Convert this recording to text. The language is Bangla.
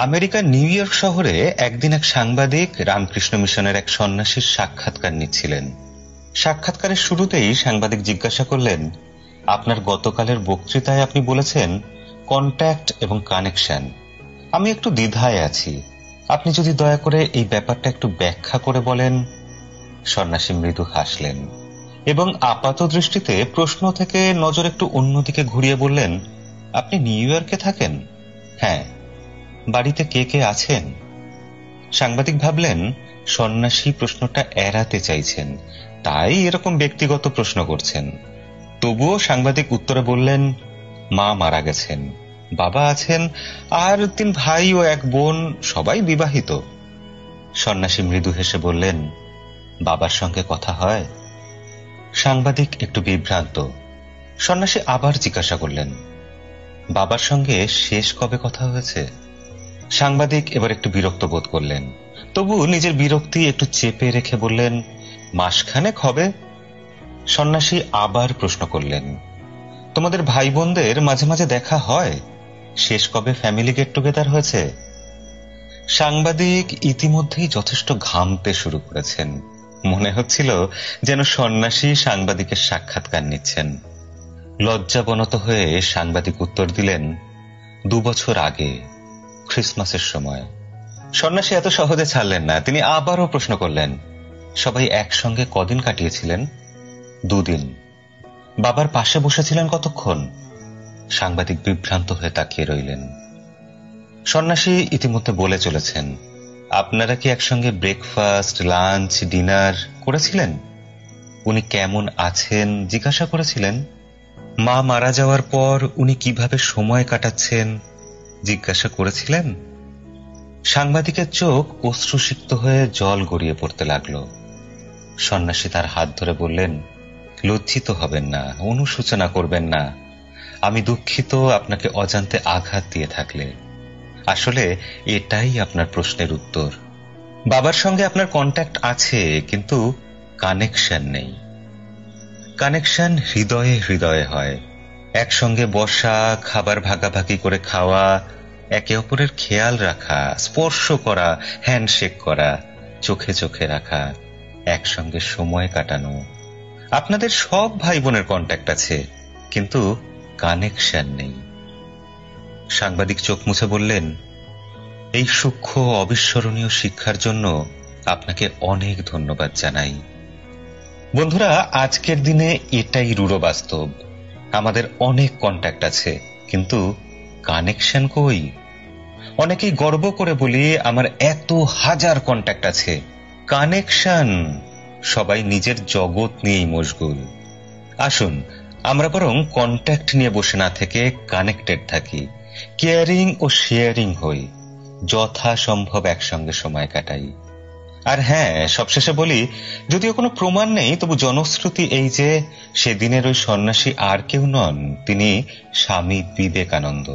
আমেরিকার নিউ ইয়র্ক শহরে একদিন এক সাংবাদিক রামকৃষ্ণ মিশনের এক সন্ন্যাসীর সাক্ষাৎকার নিচ্ছিলেন। সাক্ষাৎকারের শুরুতেই সাংবাদিক জিজ্ঞাসা করলেন, আপনার গতকালের বক্তৃতায় আপনি বলেছেন কন্ট্যাক্ট এবং কানেকশন। আমি একটু দ্বিধায় আছি, আপনি যদি দয়া করে এই ব্যাপারটা একটু ব্যাখ্যা করে বলেন। সন্ন্যাসী মৃদু হাসলেন এবং আপাত দৃষ্টিতে প্রশ্ন থেকে নজর একটু অন্যদিকে ঘুরিয়ে বললেন, আপনি নিউ ইয়র্কে থাকেন? হ্যাঁ। বাড়িতে কে কে আছেন? সাংবাদিক ভাবলেন সন্ন্যাসী প্রশ্নটা এড়াতে চাইছেন, তাই এরকম ব্যক্তিগত প্রশ্ন করছেন। তবুও সাংবাদিক উত্তরে বললেন, মা মারা গেছেন, বাবা আছেন, আর 3 ভাই ও 1 বোন, সবাই বিবাহিত। সন্ন্যাসী মৃদু হেসে বললেন, বাবার সঙ্গে কথা হয়? সাংবাদিক একটু বিভ্রান্ত। সন্ন্যাসী আবার জিজ্ঞাসা করলেন, বাবার সঙ্গে শেষ কবে কথা হয়েছে? সাংবাদিক এবার একটু বিরক্ত বোধ করলেন, তবু নিজের বিরক্তি একটু চেপে রেখে বললেন, মাসখানেক হবে। সন্ন্যাসী আবার প্রশ্ন করলেন, তোমাদের ভাই বোনদের মাঝে মাঝে দেখা হয়? শেষ কবে ফ্যামিলি গেট টুগেদার হয়েছে? সাংবাদিক ইতিমধ্যেই যথেষ্ট ঘামতে শুরু করেছেন। মনে হচ্ছিল যেন সন্ন্যাসী সাংবাদিকের সাক্ষাৎকার নিচ্ছেন। লজ্জাবনত হয়ে সাংবাদিক উত্তর দিলেন, 2 বছর আগে, ক্রিসমাসের সময়। সন্ন্যাসী এত সহজে ছাড়লেন না, তিনি আবারও প্রশ্ন করলেন, সবাই একসঙ্গে কদিন কাটিয়েছিলেন? 2 দিন। বাবার পাশে বসেছিলেন কতক্ষণ? সাংবাদিক বিভ্রান্ত হয়ে তাকিয়ে রইলেন। সন্ন্যাসী ইতিমধ্যে বলে চলেছেন, আপনারা কি একসঙ্গে ব্রেকফাস্ট, লাঞ্চ, ডিনার করেছিলেন? উনি কেমন আছেন জিজ্ঞাসা করেছিলেন? মা মারা যাওয়ার পর উনি কিভাবে সময় কাটাচ্ছেন জিজ্ঞাসা করেছিলেন? সাংবাদিকের চোখ অশ্রুসিক্ত হয়ে জল গড়িয়ে পড়তে লাগলো। সন্ন্যাসী তার হাত ধরে বললেন, লজ্জিত হবেন না, অনুশোচনা করবেন না। আমি দুঃখিত আপনাকে অজান্তে আঘাত দিয়ে থাকলে। আসলে এটাই আপনার প্রশ্নের উত্তর। বাবার সঙ্গে আপনার কন্ট্যাক্ট আছে, কিন্তু কানেকশন নেই। কানেকশন হৃদয়ে হৃদয়ে হয়। একসঙ্গে বসা, খাবার ভাগাভাগি করে খাওয়া, একে অপরের খেয়াল রাখা, স্পর্শ করা, হ্যান্ডশেক করা, চোখে চোখে রাখা, একসঙ্গে সময় কাটানো। আপনাদের সব ভাই বোনের কন্ট্যাক্ট আছে, কিন্তু কানেকশন নেই। সাংবাদিক চোখ মুছে বললেন, এই সূক্ষ্ম অবিস্মরণীয় শিক্ষার জন্য আপনাকে অনেক ধন্যবাদ জানাই। বন্ধুরা, আজকের দিনে এটাই রূঢ় বাস্তব। আমাদের অনেক কন্ট্যাক্ট আছে, কিন্তু কানেকশন কই? অনেকেই গর্ব করে বলি, আমার এত হাজার কন্ট্যাক্ট আছে। কানেকশন, সবাই নিজের জগৎ নিয়েই মশগুল। আসুন আমরা বরং কন্ট্যাক্ট নিয়ে বসে না থেকে কানেক্টেড থাকি, কেয়ারিং ও শেয়ারিং হই, যথাসম্ভব একসঙ্গে সময় কাটাই। আর হ্যাঁ, সবশেষে বলি, যদিও কোনো প্রমাণ নেই, তবু জনশ্রুতি এই যে সেদিনের ওই সন্ন্যাসী আর কেউ নন, তিনি স্বামী বিবেকানন্দ।